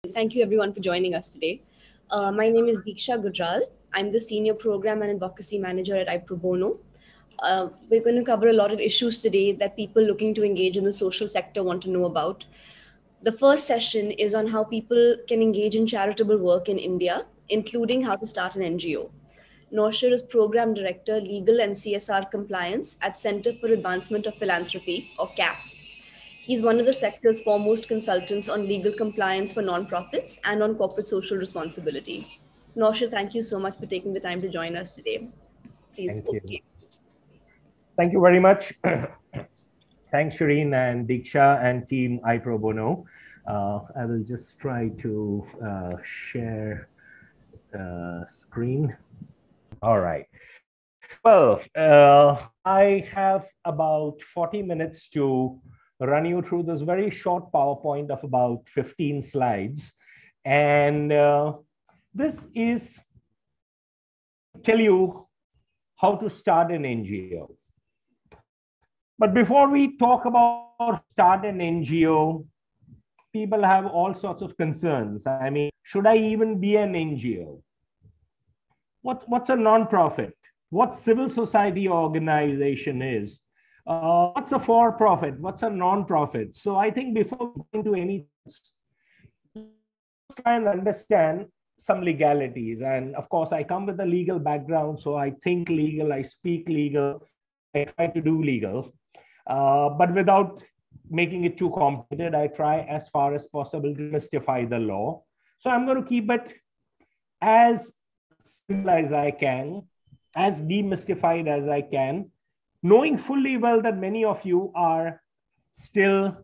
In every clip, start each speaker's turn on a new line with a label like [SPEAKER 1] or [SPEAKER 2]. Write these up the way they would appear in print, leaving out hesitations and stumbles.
[SPEAKER 1] Thank you everyone for joining us today. My name is Diksha Gujral. I'm the Senior Program and Advocacy Manager at iPro Bono. We're going to cover a lot of issues today that people looking to engage in the social sector want to know about. The first session is on how people can engage in charitable work in India, including how to start an NGO. Naushir is Program Director, Legal and CSR Compliance at Center for Advancement of Philanthropy, or CAP. He's one of the sector's foremost consultants on legal compliance for nonprofits and on corporate social responsibility. Naushir, thank you so much for taking the time to join us today. Please,
[SPEAKER 2] Thank
[SPEAKER 1] over to
[SPEAKER 2] you.
[SPEAKER 1] you.
[SPEAKER 2] Thank you very much. Thanks, Shireen and Diksha and team iPro Bono. I will just try to share screen. All right. Well, I have about 40 minutes to run you through this very short PowerPoint of about 15 slides. And this is tell you how to start an NGO. But before we talk about start an NGO, people have all sorts of concerns. I mean, should I even be an NGO? What's a nonprofit? What civil society organization is? What's a for-profit? What's a non-profit? So I think before going to any, try and understand some legalities. And of course, I come with a legal background, so I think legal, I speak legal, I try to do legal. But without making it too complicated, I try as far as possible to demystify the law. So I'm going to keep it as simple as I can, as demystified as I can, knowing fully well that many of you are still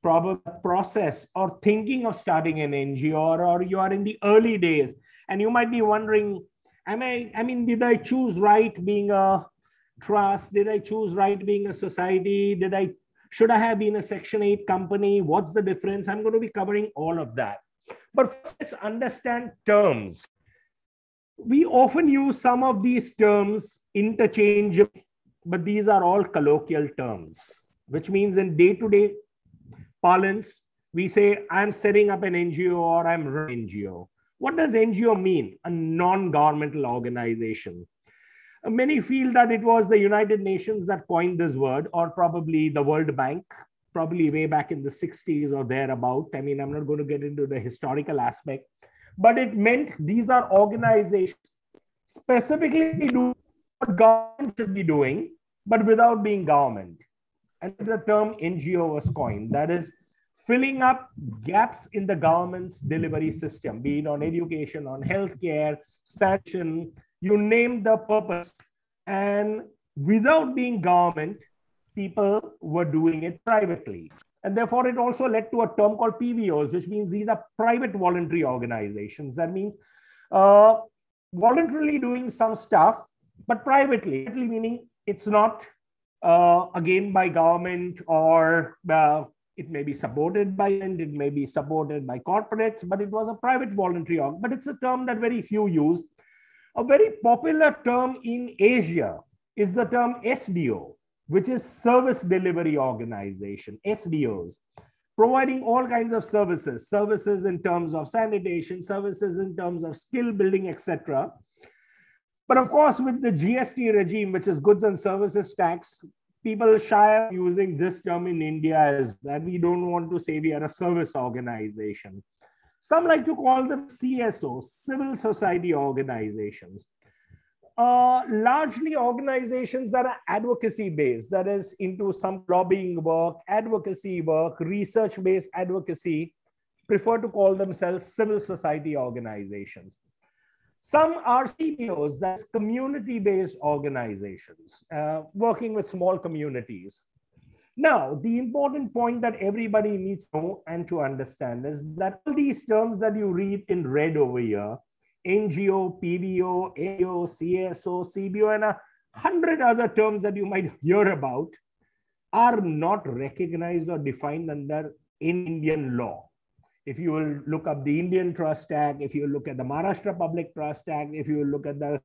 [SPEAKER 2] probably process or thinking of starting an NGO, or you are in the early days and you might be wondering, did I choose right being a trust? Did I choose right being a society? Should I have been a Section 8 company? What's the difference? I'm going to be covering all of that. But first, let's understand terms. We often use some of these terms interchangeably, but these are all colloquial terms, which means in day-to-day parlance, we say, I'm setting up an NGO or I'm running an NGO. What does NGO mean? A non-governmental organization. Many feel that it was the United Nations that coined this word, or probably the World Bank, probably way back in the 60s or thereabout. I mean, I'm not going to get into the historical aspect, but it meant these are organizations specifically do what government should be doing, but without being government. And the term NGO was coined. That is filling up gaps in the government's delivery system, be it on education, on healthcare, sanitation, you name the purpose. And without being government, people were doing it privately. And therefore, it also led to a term called PVOs, which means these are private voluntary organizations. That means voluntarily doing some stuff, but privately, meaning it's not again by government, or it may be supported by, and it may be supported by corporates, but it was a private voluntary org. But it's a term that very few use. A very popular term in Asia is the term SDO, which is Service Delivery Organization, SDOs, providing all kinds of services in terms of sanitation, services in terms of skill building, etc. But of course, with the GST regime, which is goods and services tax, people shy of using this term in India as that we don't want to say we are a service organization. Some like to call them CSOs, civil society organizations. Largely organizations that are advocacy based, that is into some lobbying work, advocacy work, research-based advocacy, prefer to call themselves civil society organizations. Some are CBOs, that's community-based organizations, working with small communities. Now, the important point that everybody needs to know and to understand is that all these terms that you read in red over here, NGO, PVO, AO, CSO, CBO, and 100 other terms that you might hear about, are not recognized or defined under Indian law. If you will look up the Indian Trust Act, if you look at the Maharashtra Public Trust Act, if you look at the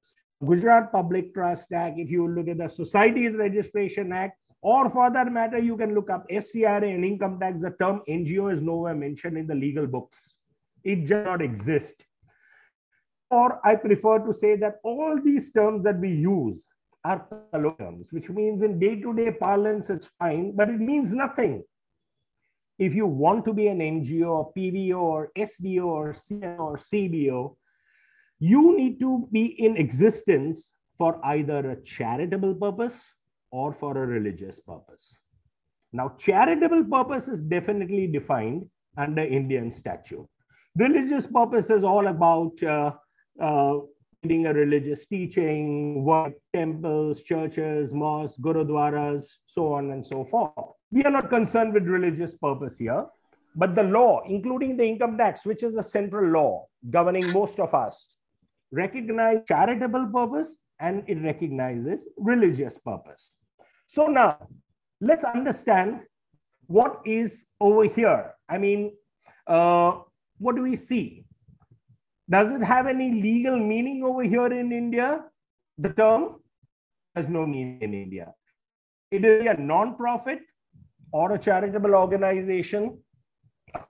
[SPEAKER 2] Gujarat Public Trust Act, if you look at the Societies Registration Act, or for that matter, you can look up FCRA and income tax, the term NGO is nowhere mentioned in the legal books. It does not exist. Or I prefer to say that all these terms that we use are colloquial terms, which means in day-to-day parlance, it's fine, but it means nothing. If you want to be an NGO or PVO or SDO or CNO or CBO, you need to be in existence for either a charitable purpose or for a religious purpose. Now, charitable purpose is definitely defined under Indian statute. Religious purpose is all about leading a religious teaching, work, temples, churches, mosques, gurudwaras, so on and so forth. We are not concerned with religious purpose here, but the law, including the income tax, which is a central law governing most of us, recognize charitable purpose and it recognizes religious purpose. So now let's understand what is over here. I mean, what do we see? Does it have any legal meaning over here in India? The term has no meaning in India. It is a non-profit or a charitable organization.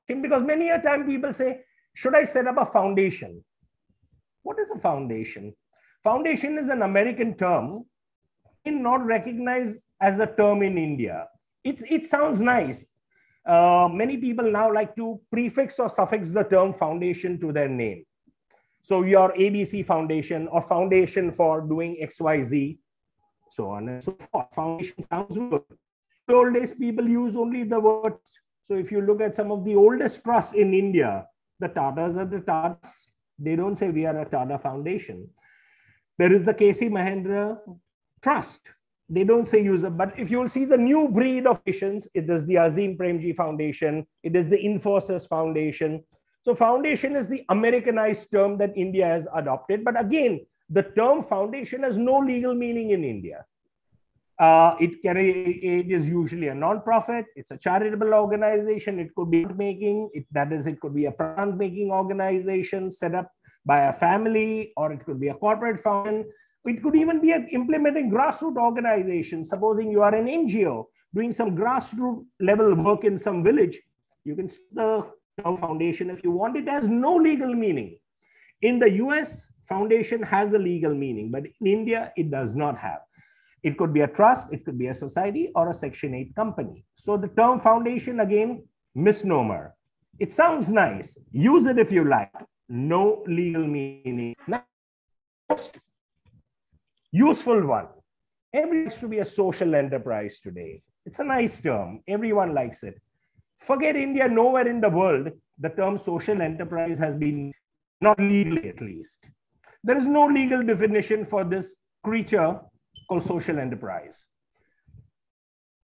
[SPEAKER 2] Because many a time people say, should I set up a foundation? What is a foundation? Foundation is an American term, not recognized as a term in India. It sounds nice. Many people now like to prefix or suffix the term foundation to their name. So your ABC Foundation or Foundation for doing XYZ, so on and so forth. Foundation sounds good. In the old days, people use only the words. So if you look at some of the oldest trusts in India, the Tatas are the Tatas. They don't say we are a Tata Foundation. There is the KC Mahendra Trust. They don't say user, but if you'll see the new breed of foundations, it is the Azim Premji Foundation. It is the Infosys Foundation. So foundation is the Americanized term that India has adopted. But again, the term foundation has no legal meaning in India. It is usually a non-profit. It's a charitable organization. It could be making. It could be a plant-making organization set up by a family, or it could be a corporate foundation. It could even be implementing grassroots organization. Supposing you are an NGO doing some grassroots level work in some village, you can see the term foundation if you want. It has no legal meaning. In the US, foundation has a legal meaning, but in India, it does not have. It could be a trust, it could be a society, or a Section 8 company. So the term foundation, again, misnomer. It sounds nice. Use it if you like. No legal meaning. Now, most useful one. Everything has to be a social enterprise today. It's a nice term. Everyone likes it. Forget India, nowhere in the world, the term social enterprise has been, not legally at least. There is no legal definition for this creature called social enterprise.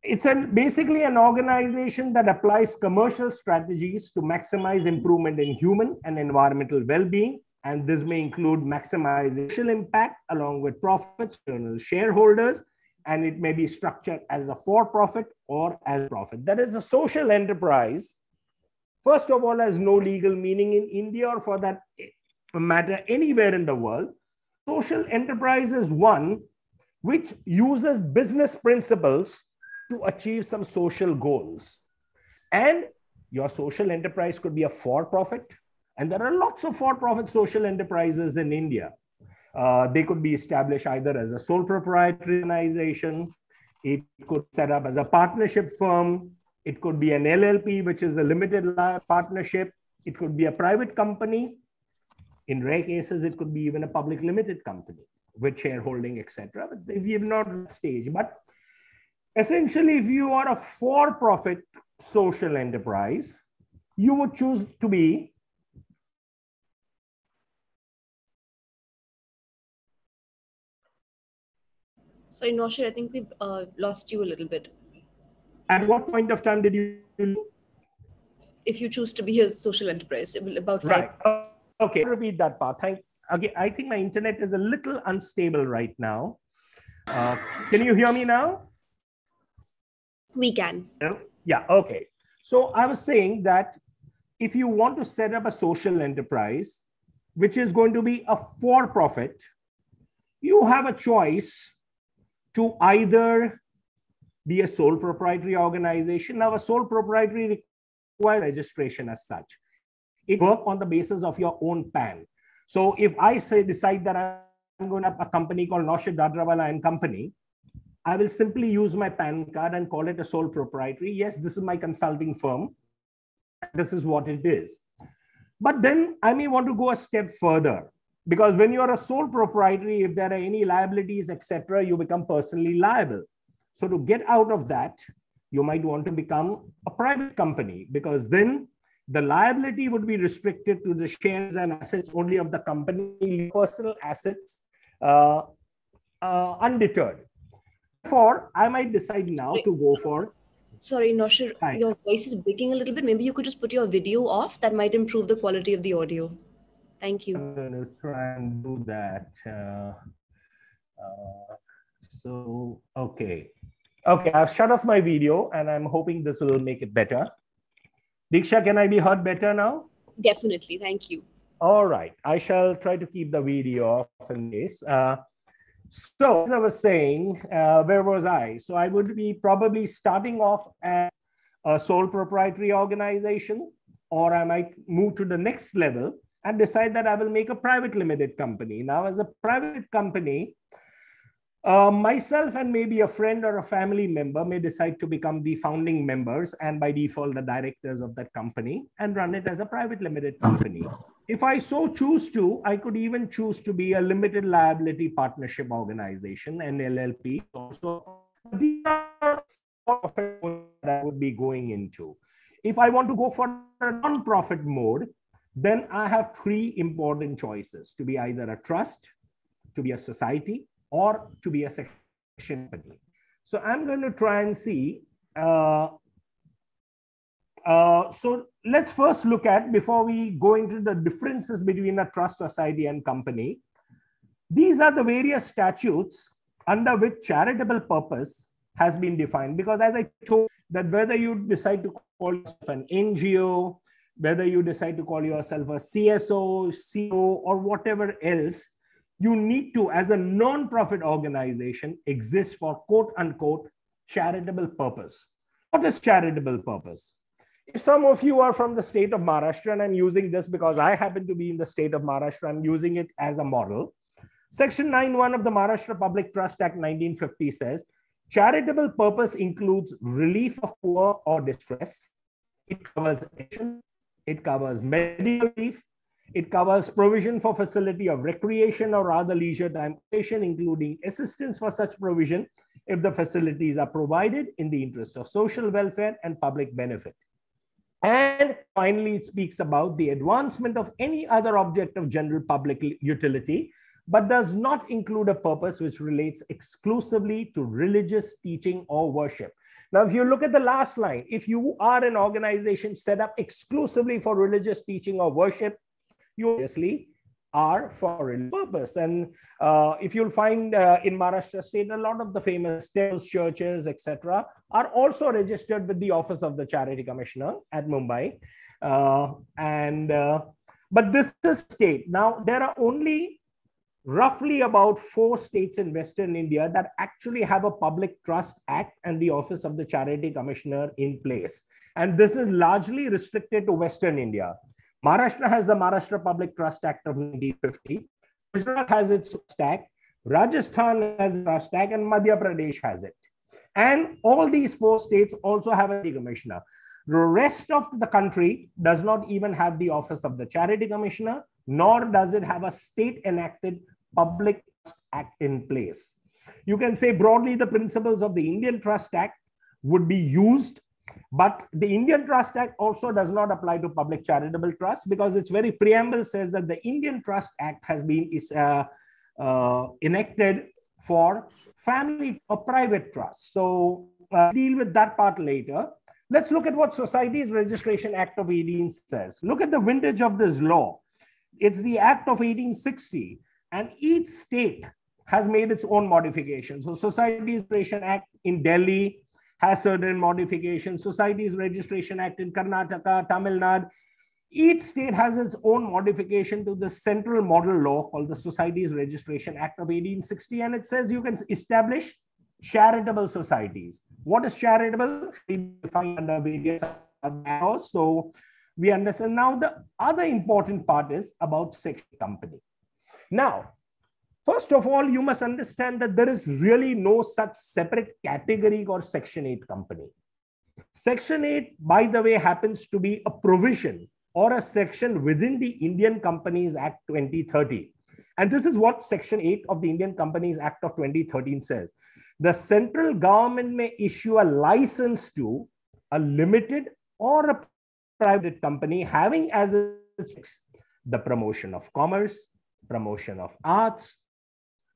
[SPEAKER 2] It's basically an organization that applies commercial strategies to maximize improvement in human and environmental well-being. And this may include maximizing social impact along with profits, external shareholders, and it may be structured as a for-profit or as profit. That is a social enterprise. First of all, has no legal meaning in India or for that matter anywhere in the world. Social enterprise is one which uses business principles to achieve some social goals. And your social enterprise could be a for-profit. And there are lots of for-profit social enterprises in India. They could be established either as a sole proprietary organization. It could set up as a partnership firm. It could be an LLP, which is a limited partnership. It could be a private company. In rare cases, it could be even a public limited company with shareholding, etc. But we have not reached that stage. But essentially, if you are a for-profit social enterprise, you would choose to be
[SPEAKER 1] Sorry, Naushad, I think we've lost you a little bit.
[SPEAKER 2] At what point of time did you?
[SPEAKER 1] If you choose to be a social enterprise, about
[SPEAKER 2] right. Okay, repeat that part. Okay, I think my internet is a little unstable right now. Can you hear me now?
[SPEAKER 1] We can.
[SPEAKER 2] Yeah, okay. So I was saying that if you want to set up a social enterprise, which is going to be a for-profit, you have a choice to either be a sole proprietary organization. Now, a sole proprietary requires registration as such. It works on the basis of your own PAN. So if I decide that I'm going to have a company called Naushad Dadrawala and Company, I will simply use my PAN card and call it a sole proprietary. Yes, this is my consulting firm. This is what it is. But then I may want to go a step further, because when you are a sole proprietary, if there are any liabilities, etc., you become personally liable. So to get out of that, you might want to become a private company, because then the liability would be restricted to the shares and assets only of the company, personal assets undeterred. Therefore, I might decide now to go for...
[SPEAKER 1] Sorry, Naushad, your voice is breaking a little bit. Maybe you could just put your video off. That might improve the quality of the audio. Thank you.
[SPEAKER 2] I'm going to try and do that. Okay. Okay, I've shut off my video and I'm hoping this will make it better. Diksha, can I be heard better now?
[SPEAKER 1] Definitely, thank you.
[SPEAKER 2] All right, I shall try to keep the video off in this. So as I was saying, where was I? So I would be probably starting off as a sole proprietary organization, or I might move to the next level and decide that I will make a private limited company. Now, as a private company, myself and maybe a friend or a family member may decide to become the founding members and by default the directors of that company and run it as a private limited company. If I so choose to, I could even choose to be a limited liability partnership organization, an LLP. Also, these are that I would be going into. If I want to go for a non-profit mode, then I have three important choices: to be either a trust, to be a society, or to be a section company. So I'm going to try and see. So let's first look at, before we go into the differences between a trust, society, and company, these are the various statutes under which charitable purpose has been defined. Because as I told that whether you decide to call yourself an NGO, whether you decide to call yourself a CSO, CO, or whatever else, you need to, as a non-profit organization, exist for quote unquote charitable purpose. What is charitable purpose? If some of you are from the state of Maharashtra, and I'm using this because I happen to be in the state of Maharashtra, I'm using it as a model. Section 9(1) of the Maharashtra Public Trust Act 1950 says, charitable purpose includes relief of poor or distress. It covers education, it covers medical relief, it covers provision for facility of recreation or other leisure time, including assistance for such provision if the facilities are provided in the interest of social welfare and public benefit. And finally, it speaks about the advancement of any other object of general public utility, but does not include a purpose which relates exclusively to religious teaching or worship. Now, if you look at the last line, if you are an organization set up exclusively for religious teaching or worship, you obviously are for a purpose. And if you'll find in Maharashtra state, a lot of the famous temples, churches, etc., are also registered with the Office of the Charity Commissioner at Mumbai. But this is state. Now, there are only roughly about 4 states in Western India that actually have a Public Trust Act and the Office of the Charity Commissioner in place. And this is largely restricted to Western India. Maharashtra has the Maharashtra Public Trust Act of 1950. Gujarat has its act. Rajasthan has its trust act, and Madhya Pradesh has it. And all these 4 states also have a commissioner. The rest of the country does not even have the Office of the Charity Commissioner, nor does it have a state enacted Public Trust Act in place. You can say broadly the principles of the Indian Trust Act would be used, but the Indian Trust Act also does not apply to public charitable trusts, because its very preamble says that the Indian Trust Act has been enacted for family or private trusts. So deal with that part later. Let's look at what Societies Registration Act of 18 says. Look at the vintage of this law. It's the Act of 1860, and each state has made its own modifications. So Societies Registration Act in Delhi has certain modifications. Societies Registration Act in Karnataka, Tamil Nadu. Each state has its own modification to the central model law called the Societies Registration Act of 1860. And it says you can establish charitable societies. What is charitable? Defined under various laws. So we understand. Now, the other important part is about Section 8 company. Now, first of all, you must understand that there is really no such separate category or Section 8 company. Section 8, by the way, happens to be a provision or a section within the Indian Companies Act 2013. And this is what Section 8 of the Indian Companies Act of 2013 says. The central government may issue a license to a limited or a private company having as its the promotion of commerce, promotion of arts,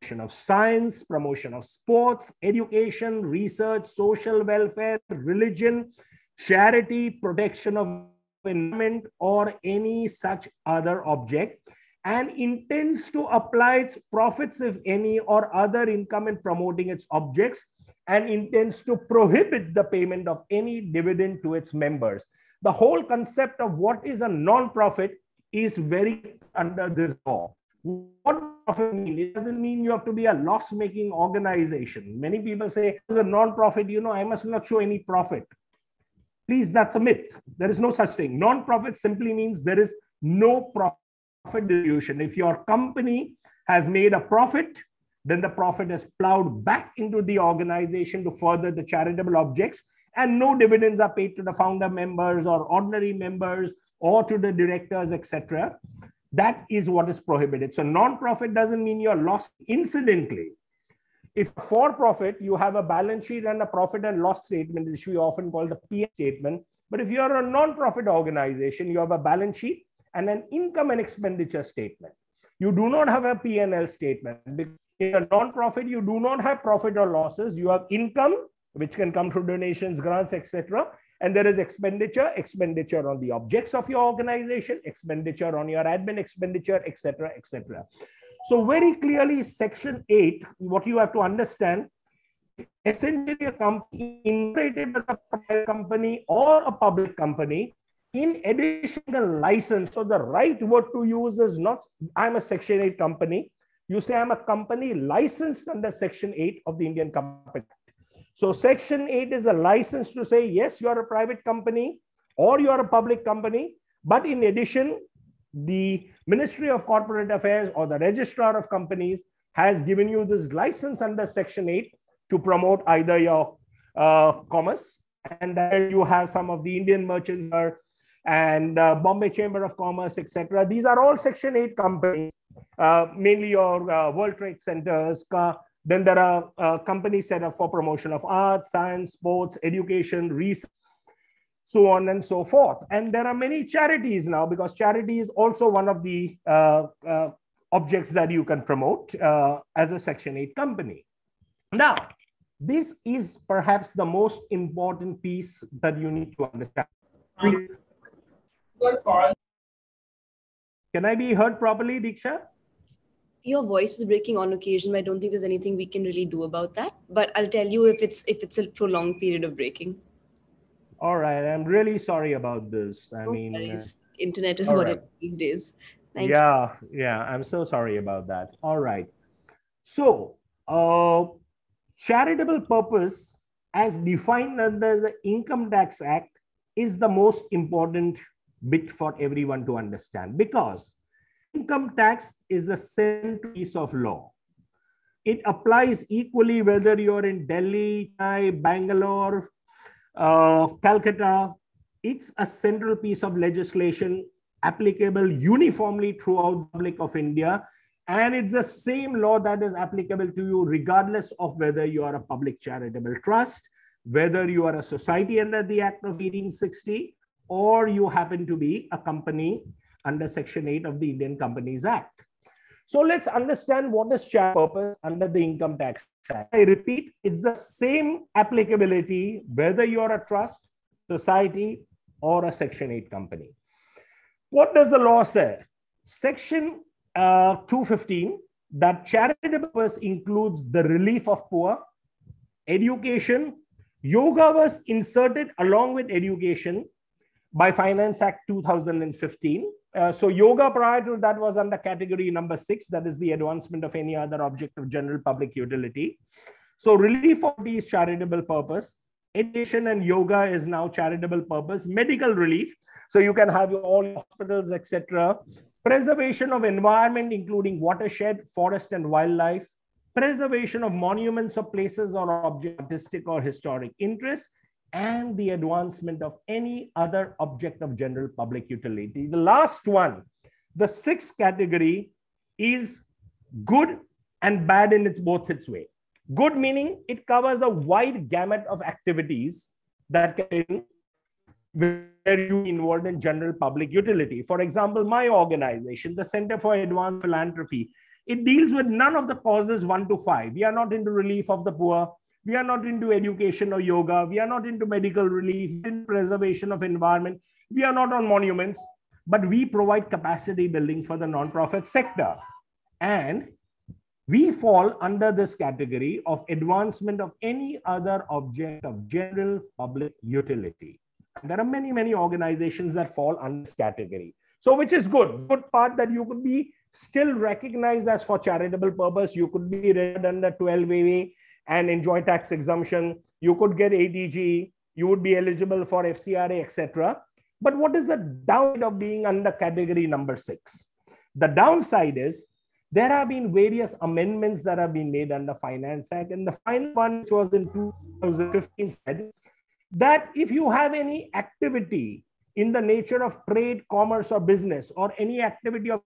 [SPEAKER 2] promotion of science, promotion of sports, education, research, social welfare, religion, charity, protection of environment, or any such other object, and intends to apply its profits, if any, or other income in promoting its objects, and intends to prohibit the payment of any dividend to its members. The whole concept of what is a non-profit is very under this law. What profit mean? It doesn't mean you have to be a loss-making organization. Many people say, as a non-profit, I must not show any profit. Please, that's a myth. There is no such thing. Non-profit simply means there is no profit distribution. If your company has made a profit, then the profit is plowed back into the organization to further the charitable objects, and no dividends are paid to the founder members or ordinary members or to the directors, etc. That is what is prohibited. So non-profit doesn't mean you're lost. Incidentally, if for profit, you have a balance sheet and a profit and loss statement, which we often call the P&L statement. But if you're a non-profit organization, you have a balance sheet and an income and expenditure statement. You do not have a P&L statement. In a non-profit, you do not have profit or losses. You have income, which can come through donations, grants, etc. And there is expenditure on the objects of your organization, expenditure on your admin expenditure, etc., etc. So very clearly, Section 8, what you have to understand, essentially a company incorporated as a private company or a public company, in addition to the license. So the right word to use is not, I'm a Section 8 company. You say I'm a company licensed under Section 8 of the Indian Company Act. So Section 8 is a license to say, yes, you're a private company or you're a public company. But in addition, the Ministry of Corporate Affairs or the Registrar of Companies has given you this license under Section 8 to promote either your commerce, and there you have some of the Indian Merchants and Bombay Chamber of Commerce, etc. These are all Section 8 companies, mainly your World Trade Centers. Then there are companies set up for promotion of arts, science, sports, education, research, so on and so forth. And there are many charities now, because charity is also one of the objects that you can promote as a Section 8 company. Now, this is perhaps the most important piece that you need to understand. Can I be heard properly, Diksha?
[SPEAKER 1] Your voice is breaking on occasion, but I don't think there's anything we can really do about that. But I'll tell you if it's a prolonged period of breaking.
[SPEAKER 2] All right, I'm really sorry about this. I mean,
[SPEAKER 1] internet is what it is these days. Thank you.
[SPEAKER 2] Yeah, I'm so sorry about that. All right. So, charitable purpose, as defined under the Income Tax Act, is the most important bit for everyone to understand, because income tax is a central piece of law. It applies equally whether you're in Delhi, Chennai, Bangalore, Calcutta. It's a central piece of legislation applicable uniformly throughout the Republic of India. And it's the same law that is applicable to you regardless of whether you are a public charitable trust, whether you are a society under the Act of 1860, or you happen to be a company under Section 8 of the Indian Companies Act. So let's understand what is charitable purpose under the Income Tax Act. I repeat, it's the same applicability whether you're a trust, society, or a Section 8 company. What does the law say? Section 215, that charitable purpose includes the relief of poor, education. Yoga was inserted along with education by Finance Act 2015. So yoga prior to that was under category number 6, that is the advancement of any other object of general public utility. So relief of these charitable purpose. Education and yoga is now charitable purpose. Medical relief, so you can have all hospitals, etc. Preservation of environment, including watershed, forest and wildlife. Preservation of monuments or places or object, artistic or historic interest, and the advancement of any other object of general public utility. The last one, the sixth category, is good and bad in both its way. Good meaning it covers a wide gamut of activities that can where you involved in general public utility. For example, my organization, the Center for Advanced Philanthropy, it deals with none of the causes 1 to 5. We are not into relief of the poor. We are not into education or yoga. We are not into medical relief, in preservation of environment. We are not on monuments, but we provide capacity building for the non-profit sector. And we fall under this category of advancement of any other object of general public utility. And there are many, many organizations that fall under this category. So which is good. Good part that you could be still recognized as for charitable purpose. You could be registered under 12AA and enjoy tax exemption. You could get ATG. You would be eligible for FCRA, etc. But what is the downside of being under category number 6? The downside is there have been various amendments that have been made under Finance Act. And the final one, which was in 2015, said that if you have any activity in the nature of trade, commerce, or business, or any activity of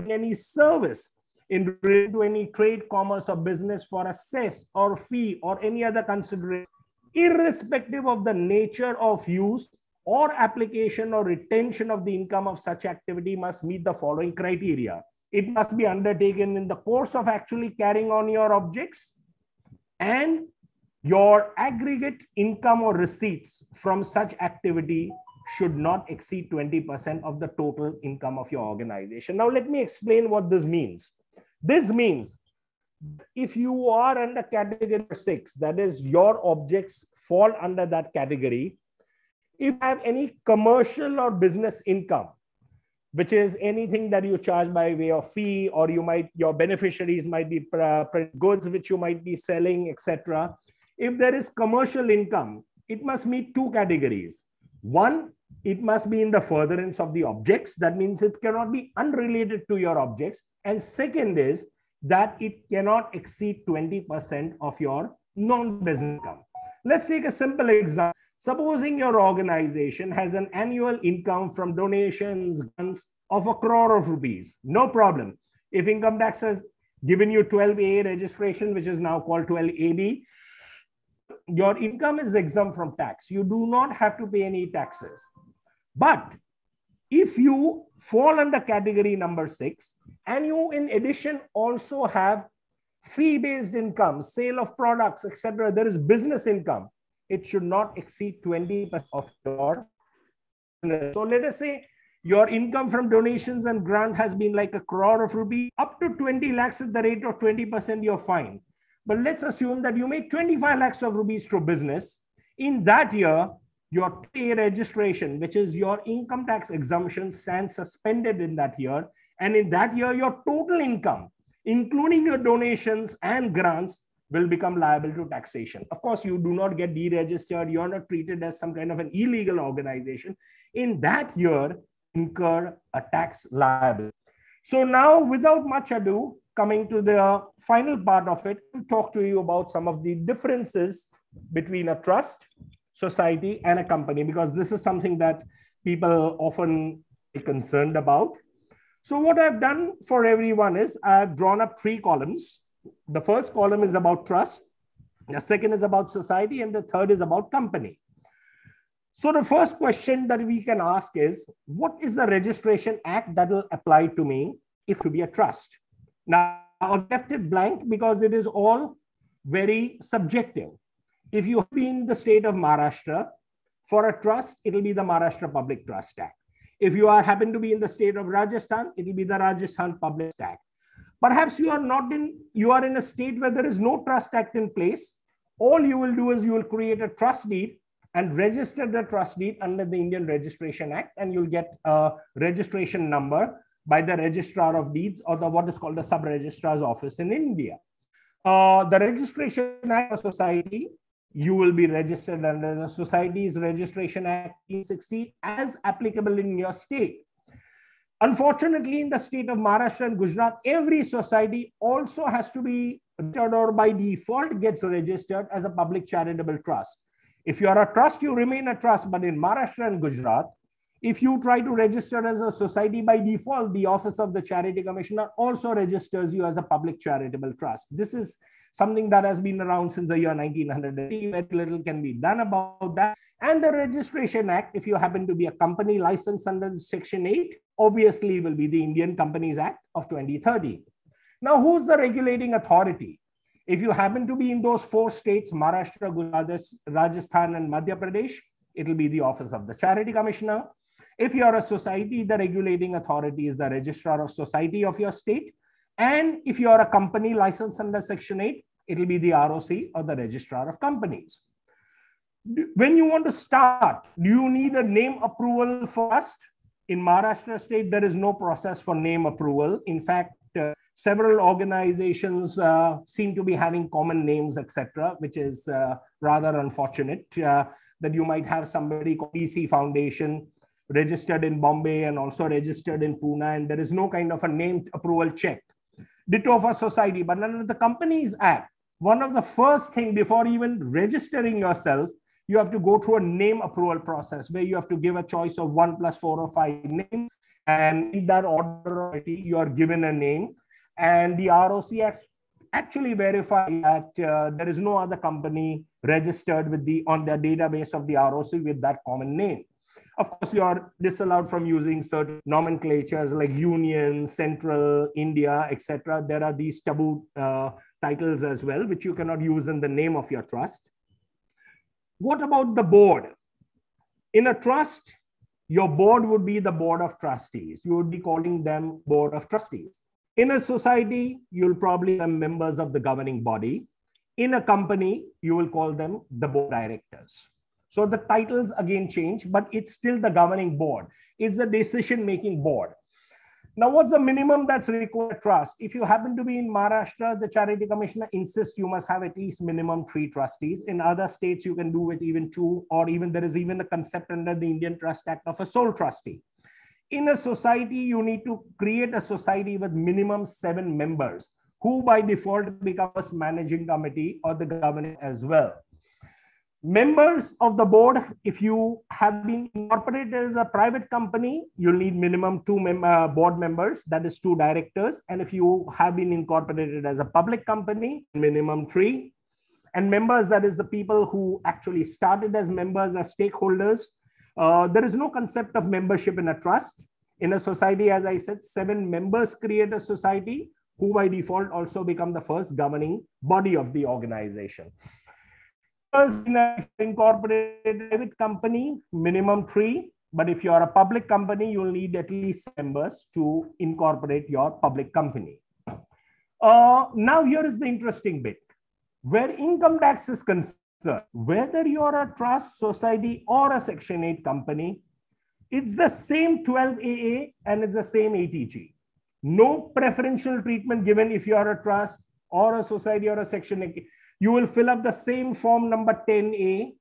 [SPEAKER 2] any service in relation to any trade, commerce, or business for a cess or fee or any other consideration, irrespective of the nature of use or application or retention of the income of such activity, must meet the following criteria. It must be undertaken in the course of actually carrying on your objects, and your aggregate income or receipts from such activity should not exceed 20% of the total income of your organization. Now, let me explain what this means. This means if you are under category 6, that is your objects fall under that category. If you have any commercial or business income, which is anything that you charge by way of fee, or your beneficiaries might be goods which you might be selling, etc. If there is commercial income, it must meet 2 categories. One, it must be in the furtherance of the objects. That means it cannot be unrelated to your objects. And second is that it cannot exceed 20% of your non-business income. Let's take a simple example. Supposing your organization has an annual income from donations, grants of 1 crore of rupees. No problem. If income tax has given you 12A registration, which is now called 12AB, your income is exempt from tax. You do not have to pay any taxes. But if you fall under category number 6, and you in addition also have fee-based income, sale of products, etc., there is business income, it should not exceed 20% of your business. So let us say your income from donations and grant has been like 1 crore of rupees, up to 20 lakhs at the rate of 20%, you're fine. But let's assume that you made 25 lakhs of rupees through business. In that year, your pay registration, which is your income tax exemption, stands suspended in that year. And in that year, your total income, including your donations and grants, will become liable to taxation. Of course, you do not get deregistered. You're not treated as some kind of an illegal organization. In that year, incur a tax liability. So now, without much ado, coming to the final part of it, to talk to you about some of the differences between a trust, society, and a company, because this is something that people often are concerned about. So what I've done for everyone is I've drawn up 3 columns. The first column is about trust, the second is about society, and the third is about company. So the first question that we can ask is, what is the Registration Act that will apply to me if to be a trust? Now, I've left it blank because it is all very subjective. If you have been in the state of Maharashtra, for a trust, it will be the Maharashtra Public Trust Act. If you happen to be in the state of Rajasthan, it will be the Rajasthan Public Act. Perhaps you are in a state where there is no trust act in place. All you will do is you will create a trust deed and register the trust deed under the Indian Registration Act, and you'll get a registration number by the Registrar of Deeds, or what is called the Sub-Registrar's Office in India. The Registration Act of Society you will be registered under the Societies Registration Act 1960 as applicable in your state. Unfortunately, in the state of Maharashtra and Gujarat, every society also has to be registered or by default gets registered as a public charitable trust. If you are a trust, you remain a trust. But in Maharashtra and Gujarat, if you try to register as a society by default, the Office of the Charity Commissioner also registers you as a public charitable trust. This is something that has been around since the year 1980. Very little can be done about that. And the Registration Act, if you happen to be a company licensed under Section 8, obviously will be the Indian Companies Act of 2013. Now, who's the regulating authority? If you happen to be in those 4 states, Maharashtra, Gujarat, Rajasthan, and Madhya Pradesh, it will be the Office of the Charity Commissioner. If you are a society, the regulating authority is the Registrar of Society of your state. And if you are a company licensed under Section 8, it will be the ROC or the Registrar of Companies. When you want to start, do you need a name approval first? In Maharashtra state, there is no process for name approval. In fact, several organizations seem to be having common names, etc., which is rather unfortunate that you might have somebody called PC Foundation registered in Bombay and also registered in Pune, and there is no kind of a name approval check. Ditto for society. But under the Companies Act, one of the first things before even registering yourself, you have to go through a name approval process where you have to give a choice of 1 + 4 or 5 names, and in that order you are given a name, and the ROC actually verify that there is no other company registered with on the database of the ROC with that common name. Of course, you are disallowed from using certain nomenclatures like Union, Central, India, etc. There are these taboo titles as well, which you cannot use in the name of your trust. What about the board? In a trust, your board would be the board of trustees. You would be calling them board of trustees. In a society, you'll probably have members of the governing body. In a company, you will call them the board directors. So the titles again change, but it's still the governing board. It's the decision-making board. Now, what's the minimum that's required trust? If you happen to be in Maharashtra, the Charity Commissioner insists you must have at least minimum 3 trustees. In other states, you can do with even 2, or even there is even a concept under the Indian Trust Act of a sole trustee. In a society, you need to create a society with minimum 7 members, who by default becomes managing committee or the governor as well. Members of the board, if you have been incorporated as a private company, you'll need minimum 2 board members, that is 2 directors. And if you have been incorporated as a public company, minimum 3. And members, that is the people who actually started as members, as stakeholders. There is no concept of membership in a trust. In a society, as I said, 7 members create a society, who by default also become the first governing body of the organization. In an incorporated private company, minimum 3. But if you are a public company, you'll need at least members to incorporate your public company. Now, here is the interesting bit. Where income tax is concerned, whether you're a trust, society, or a Section 8 company, it's the same 12AA and it's the same ATG. No preferential treatment given if you are a trust or a society or a Section 8. You will fill up the same form number 10A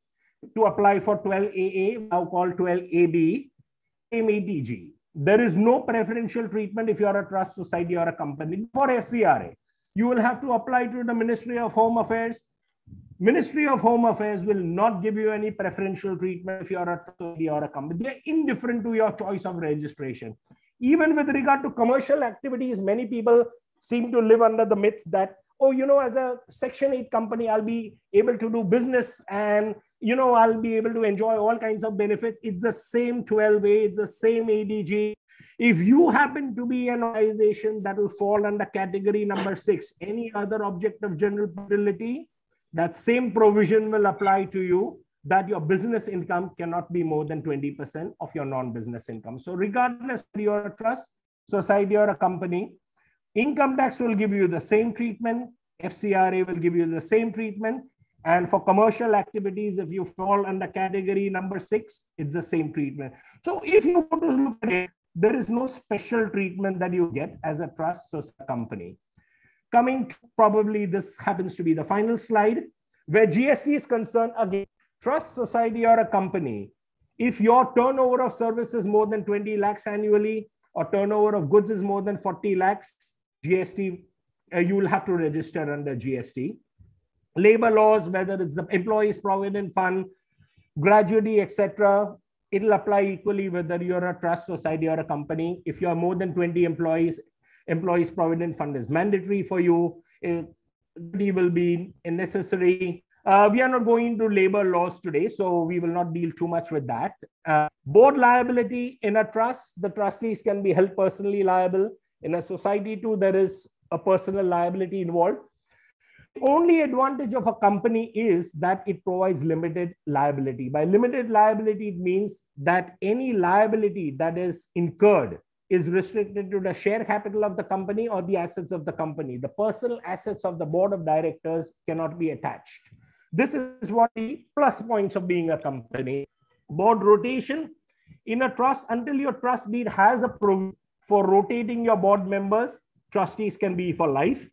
[SPEAKER 2] to apply for 12AA, now called 12AB, same ATG. There is no preferential treatment if you are a trust, society, or a company. For FCRA, you will have to apply to the Ministry of Home Affairs. Ministry of Home Affairs will not give you any preferential treatment if you are a society or a company. They are indifferent to your choice of registration. Even with regard to commercial activities, many people seem to live under the myth that, oh, you know, as a Section 8 company, I'll be able to do business and, you know, I'll be able to enjoy all kinds of benefits. It's the same 12A, it's the same ADG. If you happen to be an organization that will fall under category number 6, any other object of general utility, that same provision will apply to you, that your business income cannot be more than 20% of your non-business income. So regardless if you're a trust, society, or a company, income tax will give you the same treatment. FCRA will give you the same treatment. And for commercial activities, if you fall under category number 6, it's the same treatment. So if you want to look at it, there is no special treatment that you get as a trust or company. Coming to probably this happens to be the final slide. Where GST is concerned, again, trust, society, or a company, if your turnover of service is more than 20 lakhs annually, or turnover of goods is more than 40 lakhs, GST, you will have to register under GST. Labor laws, whether it's the Employees Provident Fund, gratuity, etc., it'll apply equally whether you're a trust, society, or a company. If you are more than 20 employees, Employees Provident Fund is mandatory for you. It will be necessary. We are not going into labor laws today, so we will not deal too much with that. Board liability in a trust, the trustees can be held personally liable. In a society too, there is a personal liability involved. The only advantage of a company is that it provides limited liability. By limited liability, it means that any liability that is incurred is restricted to the share capital of the company or the assets of the company. The personal assets of the board of directors cannot be attached. This is one of the plus points of being a company. Board rotation in a trust, until your trust deed has a provision for rotating your board members, trustees can be for life.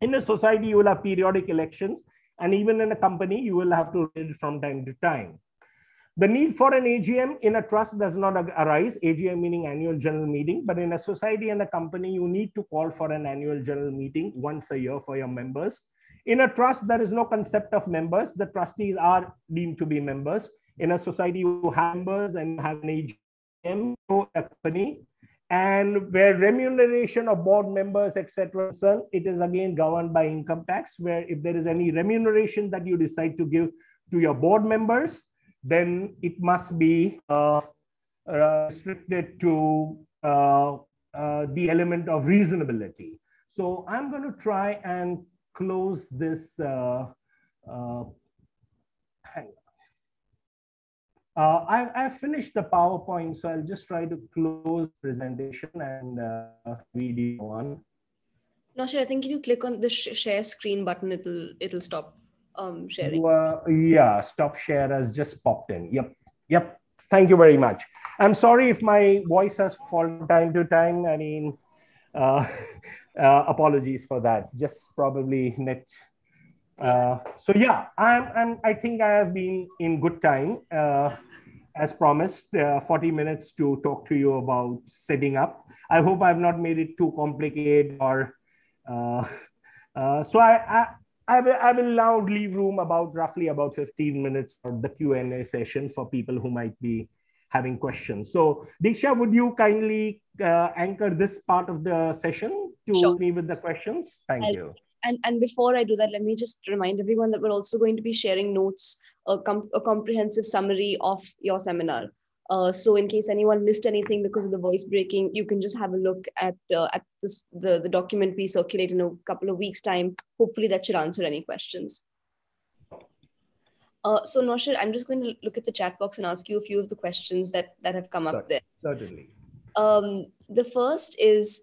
[SPEAKER 2] In a society, you will have periodic elections, and even in a company, you will have to rotate from time to time. The need for an AGM in a trust does not arise, AGM meaning annual general meeting, but in a society and a company, you need to call for an annual general meeting once a year for your members. In a trust, there is no concept of members. The trustees are deemed to be members. In a society, you have members and have an AGM, no company. And where remuneration of board members, etc., it is again governed by income tax, where if there is any remuneration that you decide to give to your board members, then it must be restricted to the element of reasonability. So I'm going to try and close this. Hang on. I've finished the PowerPoint, so I'll just try to close presentation and video on.
[SPEAKER 1] No, sure. I think if you click on the share screen button, it'll stop sharing.
[SPEAKER 2] Yeah, stop share has just popped in. Yep. Thank you very much. I'm sorry if my voice has fallen time to time. I mean, apologies for that. Just probably net. So yeah, I think I have been in good time. As promised, 40 minutes to talk to you about setting up. I hope I've not made it too complicated or so I will now leave room roughly about 15 minutes for the Q&A session for people who might be having questions. So Diksha, would you kindly anchor this part of the session to me with the questions? Thank you.
[SPEAKER 1] And before I do that, let me just remind everyone that we're also going to be sharing notes, a comprehensive summary of your seminar. So in case anyone missed anything because of the voice breaking, you can just have a look at the document we circulate in a couple of weeks' time. Hopefully that should answer any questions. So Naushad, I'm just going to look at the chat box and ask you a few of the questions that have come up there.
[SPEAKER 2] Certainly.
[SPEAKER 1] The first is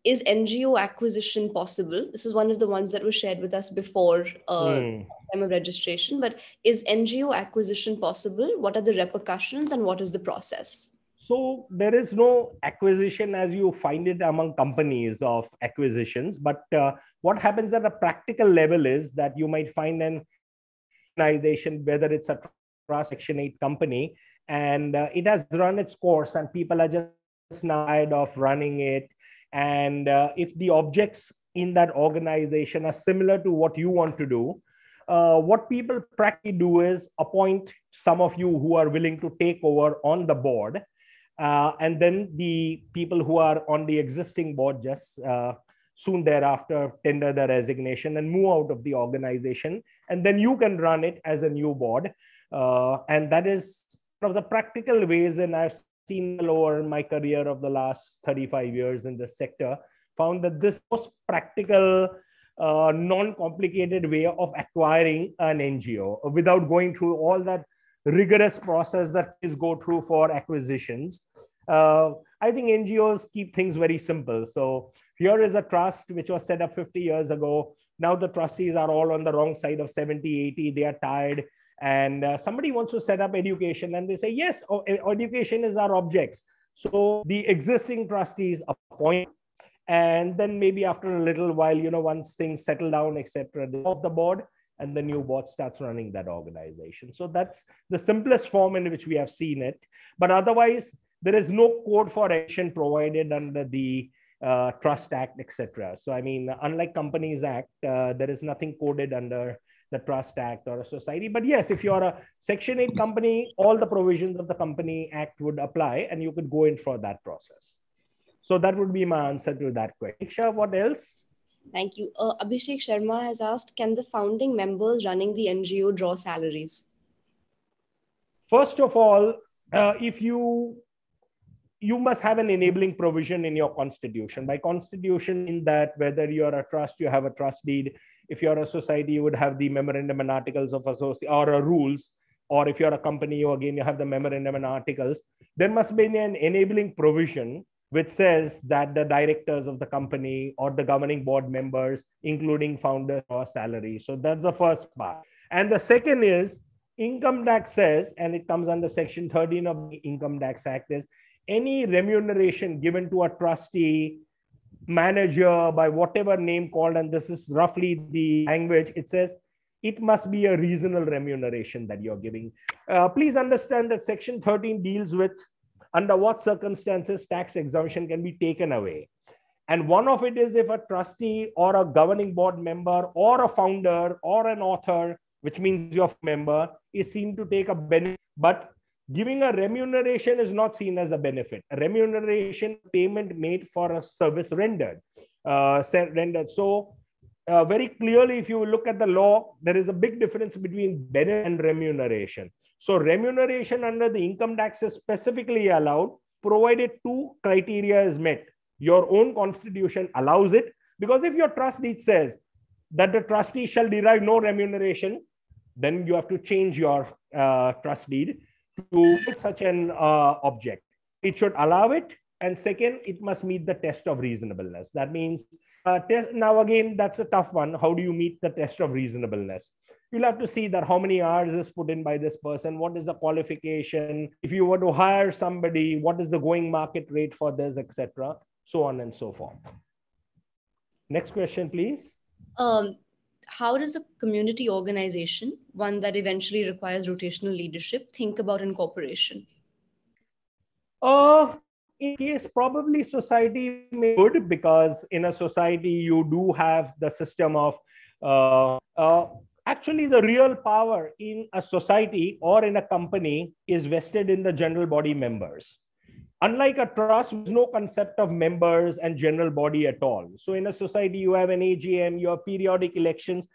[SPEAKER 1] NGO acquisition possible? This is one of the ones that was shared with us before time of registration, but is NGO acquisition possible? What are the repercussions and what is the process?
[SPEAKER 2] So there is no acquisition as you find it among companies of acquisitions, but what happens at a practical level is that you might find an organization, whether it's a trust Section 8 company, and it has run its course and people are just now tired of running it. And if the objects in that organization are similar to what you want to do, what people practically do is appoint some of you who are willing to take over on the board. And then the people who are on the existing board just soon thereafter tender their resignation and move out of the organization. And then you can run it as a new board. And that is one of the practical ways, and I've seen over my career of the last 35 years in this sector, found that this most practical, non-complicated way of acquiring an NGO without going through all that rigorous process that is go through for acquisitions. I think NGOs keep things very simple. So here is a trust which was set up 50 years ago. Now the trustees are all on the wrong side of 70, 80. They are tired. And somebody wants to set up education and they say, yes, education is our objects. So the existing trustees appoint, and then maybe after a little while, once things settle down, etc., off the board, and the new board starts running that organization. So that's the simplest form in which we have seen it. But otherwise, there is no code for action provided under the Trust Act, etc. So, I mean, unlike Companies Act, there is nothing coded under the Trust Act or a society. But yes, if you're a Section 8 company, all the provisions of the Company Act would apply and you could go in for that process. So that would be my answer to that question. Diksha, what else?
[SPEAKER 1] Thank you. Abhishek Sharma has asked, can the founding members running the NGO draw salaries?
[SPEAKER 2] First of all, if you must have an enabling provision in your constitution. By constitution, in that whether you're a trust, you have a trust deed. If you're a society, you would have the memorandum and articles of association or rules. Or if you're a company, you have the memorandum and articles. There must be an enabling provision which says that the directors of the company or the governing board members, including founders, or salary. So that's the first part. And the second is income tax says, and it comes under Section 13 of the Income Tax Act, is any remuneration given to a trustee, manager, by whatever name called, and this is roughly the language, it says it must be a reasonable remuneration that you're giving. Please understand that Section 13 deals with under what circumstances tax exemption can be taken away. And one of it is if a trustee or a governing board member or a founder or an author, which means your member, is seen to take a benefit. But giving a remuneration is not seen as a benefit. A remuneration payment made for a service rendered. So very clearly, if you look at the law, there is a big difference between benefit and remuneration. So remuneration under the income tax is specifically allowed, provided two criteria is met. Your own constitution allows it, because if your trust deed says that the trustee shall derive no remuneration, then you have to change your trust deed to such an object. It should allow it. And second, it must meet the test of reasonableness. That means, now again, that's a tough one. How do you meet the test of reasonableness? You'll have to see that how many hours is put in by this person, what is the qualification, if you were to hire somebody, what is the going market rate for this, etc., so on and so forth. Next question, please.
[SPEAKER 1] How does a community organization, one that eventually requires rotational leadership, think about incorporation?
[SPEAKER 2] In case probably society may be good, because in a society you do have the system of actually the real power in a society or in a company is vested in the general body members. Unlike a trust, there's no concept of members and general body at all. So in a society, you have an AGM, you have periodic elections.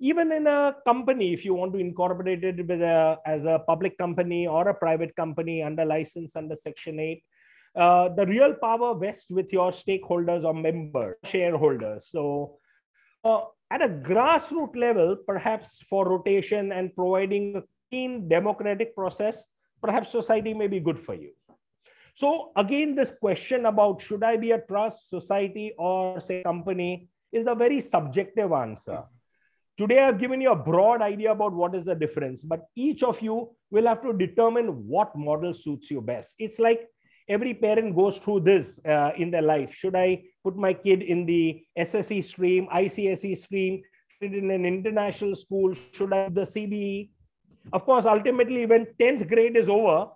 [SPEAKER 2] Even in a company, if you want to incorporate it with as a public company or a private company under license under Section 8, the real power vests with your stakeholders or members, shareholders. So at a grassroots level, perhaps for rotation and providing a clean democratic process, perhaps society may be good for you. So again, this question about should I be a trust, society, or say company is a very subjective answer. Today, I've given you a broad idea about what is the difference, but each of you will have to determine what model suits you best. It's like every parent goes through this in their life. Should I put my kid in the SSE stream, ICSE stream, in an international school? Should I the CBE? Of course, ultimately, when 10th grade is over,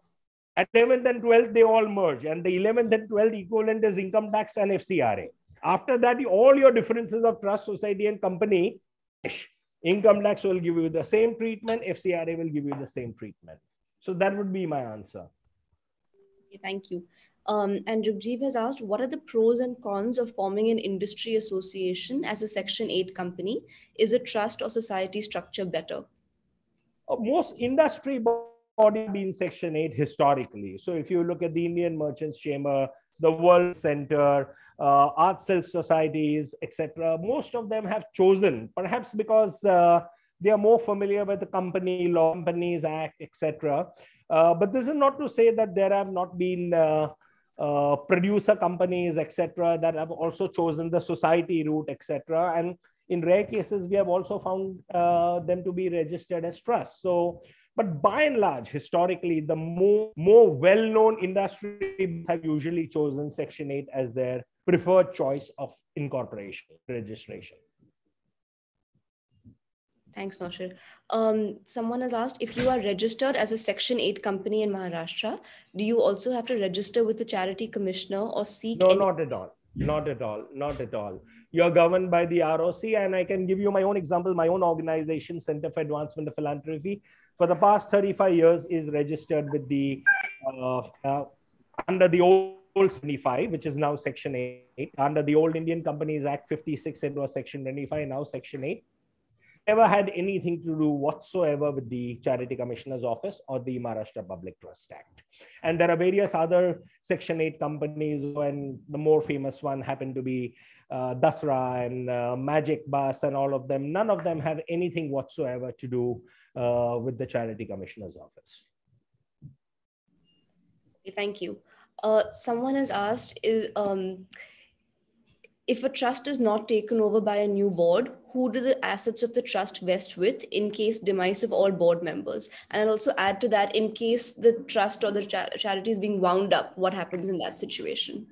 [SPEAKER 2] at 11th and 12th, they all merge. And the 11th and 12th equivalent is income tax and FCRA. After that, all your differences of trust, society, and company, income tax will give you the same treatment, FCRA will give you the same treatment. So that would be my answer.
[SPEAKER 1] Okay, thank you. And Rugjeev has asked, what are the pros and cons of forming an industry association as a Section 8 company? Is a trust or society structure better?
[SPEAKER 2] Most industry body been Section 8 historically. So if you look at the Indian Merchants Chamber, the World Center, Art Sales Societies, etc., most of them have chosen, perhaps because they are more familiar with the company law, Companies Act, etc. But this is not to say that there have not been producer companies, etc., that have also chosen the society route, etc. And in rare cases, we have also found them to be registered as trusts. So, but by and large, historically, the more well-known industries have usually chosen Section 8 as their preferred choice of incorporation, registration.
[SPEAKER 1] Thanks, Naushad. Someone has asked, if you are registered as a Section 8 company in Maharashtra, do you also have to register with the charity commissioner or seek
[SPEAKER 2] No,
[SPEAKER 1] any?
[SPEAKER 2] not at all. Not at all. Not at all. You're governed by the ROC, and I can give you my own example. My own organization, Center for Advancement of Philanthropy, for the past 35 years is registered with the under the old 25, which is now Section 8. Under the old Indian Companies Act 56, it was Section 25, now Section 8. Never had anything to do whatsoever with the Charity Commissioner's Office or the Maharashtra Public Trust Act. And there are various other Section 8 companies, and the more famous one happened to be Dasra and Magic Bus and all of them. None of them have anything whatsoever to do with the Charity Commissioner's Office.
[SPEAKER 1] Okay, thank you. Someone has asked, if a trust is not taken over by a new board, who do the assets of the trust vest with in case demise of all board members? And I'll also add to that, in case the trust or the charity is being wound up, what happens in that situation?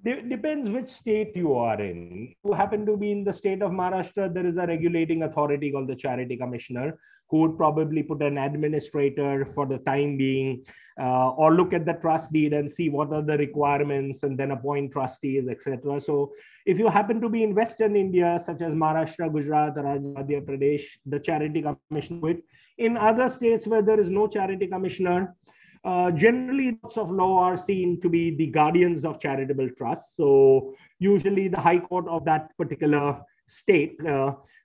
[SPEAKER 2] Depends which state you are in. If you happen to be in the state of Maharashtra, there is a regulating authority called the Charity Commissioner, who would probably put an administrator for the time being, or look at the trust deed and see what are the requirements and then appoint trustees, etc. So if you happen to be in Western India, such as Maharashtra, Gujarat, Madhya Pradesh, the Charity Commissioner. In other states where there is no Charity Commissioner, generally, lots of law are seen to be the guardians of charitable trusts. So usually the High Court of that particular state.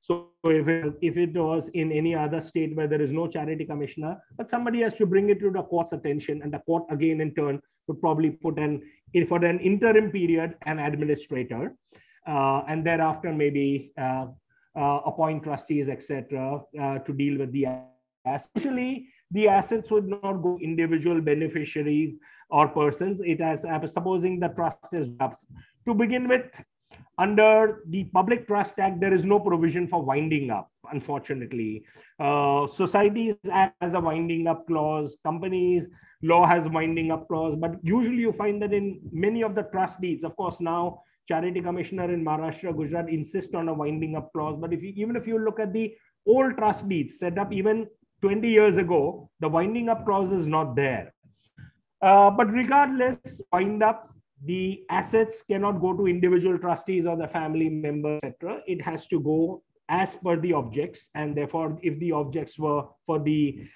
[SPEAKER 2] So if it was in any other state where there is no charity commissioner, but somebody has to bring it to the court's attention, and the court again in turn would probably put for an interim period an administrator, and thereafter maybe appoint trustees, etc., to deal with the assets. Usually the assets would not go individual beneficiaries or persons. It has, supposing the trust is up to begin with. Under the Public Trust Act, there is no provision for winding up, unfortunately. Societies act as a winding up clause. Companies law has a winding up clause. But usually you find that in many of the trust deeds, of course, now Charity Commissioner in Maharashtra, Gujarat insist on a winding up clause. But even if you look at the old trust deeds set up even 20 years ago, the winding up clause is not there. But regardless, wind up, the assets cannot go to individual trustees or the family members, etc. It has to go as per the objects. And therefore, if the objects were for the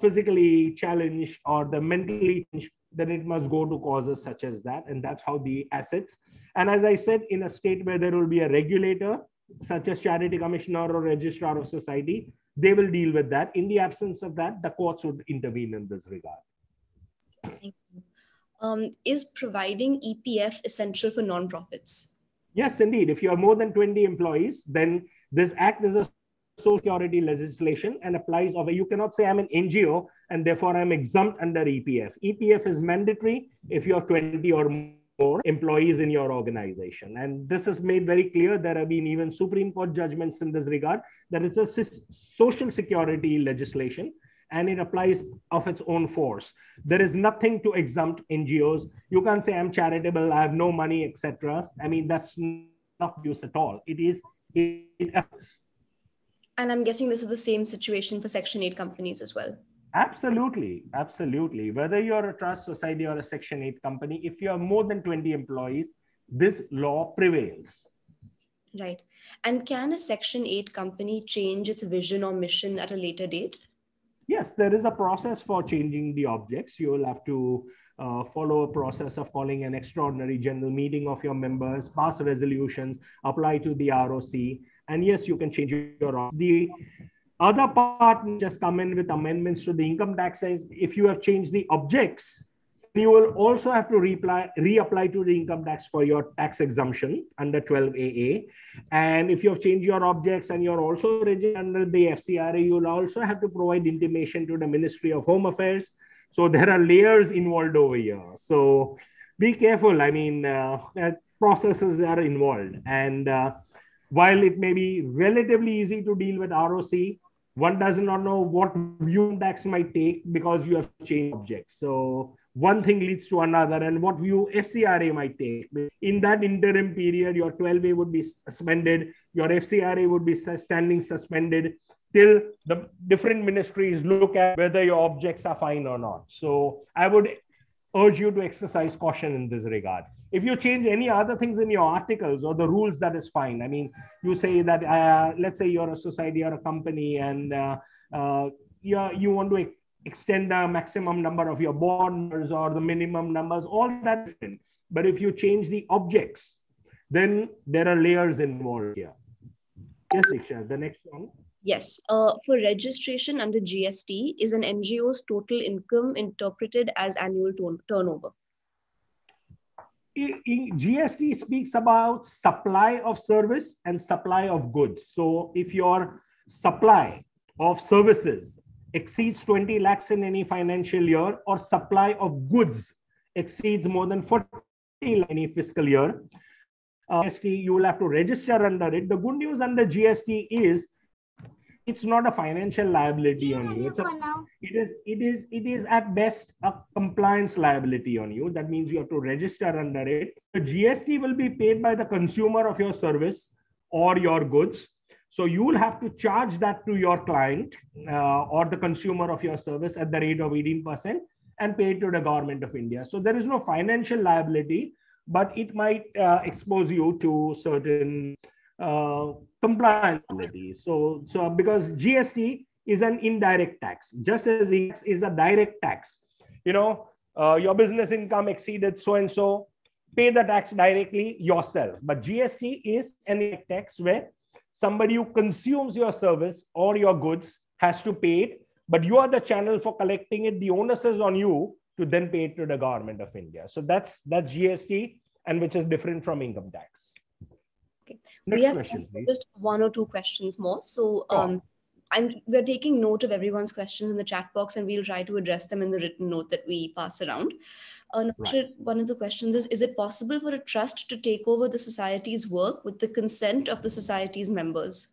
[SPEAKER 2] physically challenged or the mentally challenged, then it must go to causes such as that. And that's how the assets. And as I said, in a state where there will be a regulator, such as Charity Commissioner or Registrar of Society, they will deal with that. In the absence of that, the courts would intervene in this regard.
[SPEAKER 1] Thank you. Is providing EPF essential for non-profits?
[SPEAKER 2] Yes, indeed. If you have more than 20 employees, then this act is a social security legislation and applies over. You cannot say I'm an NGO and therefore I'm exempt under EPF. EPF is mandatory if you have 20 or more employees in your organization. And this is made very clear. There have been even Supreme Court judgments in this regard, that it's a social security legislation, and it applies of its own force. There is nothing to exempt NGOs. You can't say I'm charitable, I have no money, etc. I mean, that's not use at all. It
[SPEAKER 1] And I'm guessing this is the same situation for Section 8 companies as well.
[SPEAKER 2] Absolutely, absolutely. Whether you're a trust society or a Section 8 company, if you have more than 20 employees, this law prevails.
[SPEAKER 1] Right. And can a Section 8 company change its vision or mission at a later date?
[SPEAKER 2] Yes, there is a process for changing the objects. You will have to follow a process of calling an extraordinary general meeting of your members, pass resolutions, apply to the ROC. And yes, you can change your. The other part just come in with amendments to the income tax says if you have changed the objects, you will also have to reapply to the income tax for your tax exemption under 12AA. And if you have changed your objects and you're also registered under the FCRA, you'll also have to provide intimation to the Ministry of Home Affairs. So there are layers involved over here. So be careful. I mean, processes are involved. And while it may be relatively easy to deal with ROC, one does not know what view tax might take because you have changed objects. So one thing leads to another, and what view FCRA might take. In that interim period, your 12A would be suspended, your FCRA would be standing suspended. till the different ministries look at whether your objects are fine or not. So I would urge you to exercise caution in this regard. If you change any other things in your articles or the rules, that is fine. I mean, you say that, let's say you're a society or a company, and you want to extend the maximum number of your board members or the minimum numbers, all that is different. But if you change the objects, then there are layers involved here. Yes, Diksha, the next one.
[SPEAKER 1] Yes. For registration under GST, is an NGO's total income interpreted as annual turnover?
[SPEAKER 2] GST speaks about supply of service and supply of goods. So if your supply of services exceeds 20 lakhs in any financial year, or supply of goods exceeds more than 40 lakhs in any fiscal year, GST, you will have to register under it. The good news under GST is it's not a financial liability on you. It is at best a compliance liability on you. That means you have to register under it. The GST will be paid by the consumer of your service or your goods. So you will have to charge that to your client or the consumer of your service at the rate of 18% and pay it to the government of India. So there is no financial liability, but it might expose you to certain compliance liabilities. So because GST is an indirect tax, just as it is a direct tax. Your business income exceeded so and so, pay the tax directly yourself. But GST is an indirect tax where somebody who consumes your service or your goods has to pay it, but you are the channel for collecting it. The onus is on you to then pay it to the government of India. So that's GST, and which is different from income tax.
[SPEAKER 1] Okay.
[SPEAKER 2] Next
[SPEAKER 1] we have
[SPEAKER 2] question, please.
[SPEAKER 1] Just one or two questions more. So we're taking note of everyone's questions in the chat box, and we'll try to address them in the written note that we pass around.
[SPEAKER 2] Right.
[SPEAKER 1] One of the questions is it possible for a trust to take over the society's work with the consent of the society's members?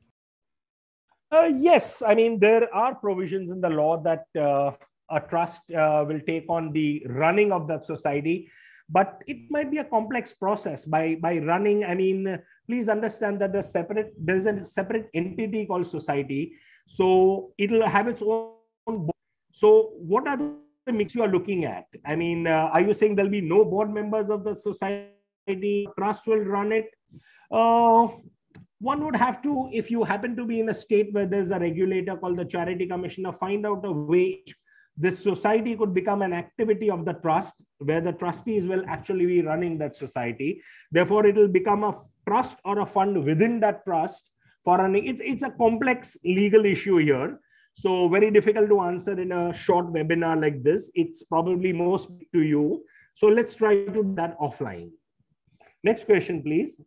[SPEAKER 2] Yes. I mean, there are provisions in the law that a trust will take on the running of that society, but it might be a complex process by running. I mean, please understand that there is a separate entity called society. So it'll have its own board. So what are the mix you are looking at? I mean, are you saying there'll be no board members of the society? Trust will run it? One would have to, if you happen to be in a state where there's a regulator called the Charity Commissioner, find out a way this society could become an activity of the trust, where the trustees will actually be running that society. Therefore, it will become a trust or a fund within that trust for running. It's a complex legal issue here. So very difficult to answer in a short webinar like this. It's probably most to you. So let's try to do that offline. Next question, please.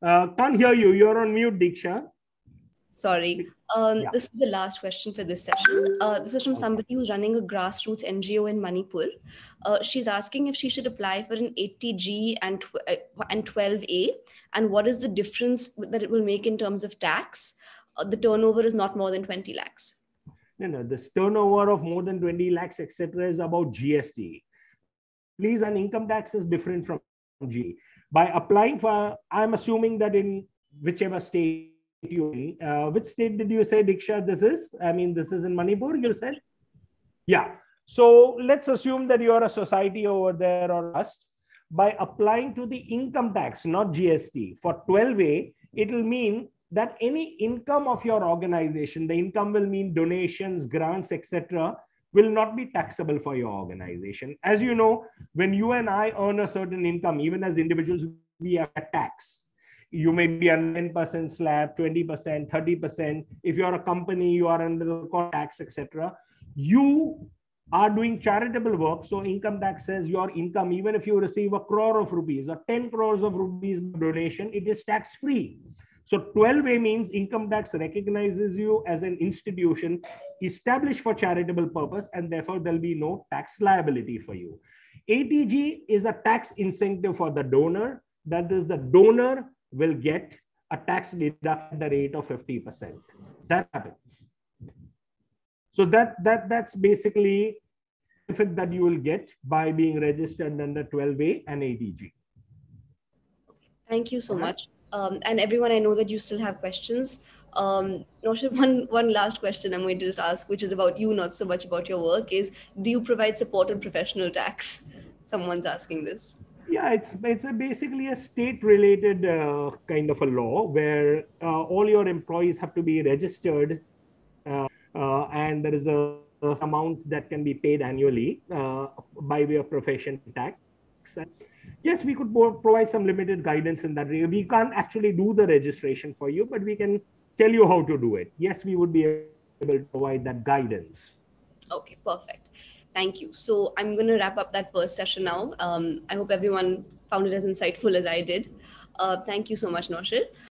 [SPEAKER 2] Can't hear you. You're on mute, Diksha.
[SPEAKER 1] Sorry.
[SPEAKER 2] Yeah.
[SPEAKER 1] This is the last question for this session. This is from somebody who's running a grassroots NGO in Manipur. She's asking if she should apply for an 80G and 12A, and what is the difference that it will make in terms of tax. The turnover is not more than 20 lakhs.
[SPEAKER 2] No, this turnover of more than 20 lakhs, etc., is about GST. Please, an income tax is different from G. By applying for, I'm assuming that in whichever state you, which state did you say, Diksha, this is? I mean, this is in Manipur, you said? Yeah. So let's assume that you're a society over there or trust. By applying to the income tax, not GST, for 12A, it will mean that any income of your organization, the income will mean donations, grants, etc., will not be taxable for your organization. As you know, when you and I earn a certain income, even as individuals, we have a tax. You may be on 10% slab, 20%, 30%. If you're a company, you are under the tax, etc. You are doing charitable work. So income tax says your income, even if you receive 1 crore of rupees or 10 crores of rupees donation, it is tax free. So 12A means income tax recognizes you as an institution established for charitable purpose, and therefore there'll be no tax liability for you. 80G is a tax incentive for the donor. That is, the donor will get a tax deduction at the rate of 50%. That happens. So that's basically the benefit that you will get by being registered under 12A and 80G.
[SPEAKER 1] Thank you so much. And everyone, I know that you still have questions. Naushad, one last question I'm going to just ask, which is about you, not so much about your work, is do you provide support on professional tax? Someone's asking this.
[SPEAKER 2] Yeah, it's basically a state-related kind of a law where all your employees have to be registered, and there is a amount that can be paid annually by way of profession tax. And yes, we could provide some limited guidance in that area. We can't actually do the registration for you, but we can tell you how to do it. Yes, we would be able to provide that guidance.
[SPEAKER 1] Okay, perfect. Thank you. So I'm going to wrap up that first session now. I hope everyone found it as insightful as I did. Thank you so much, Naushad.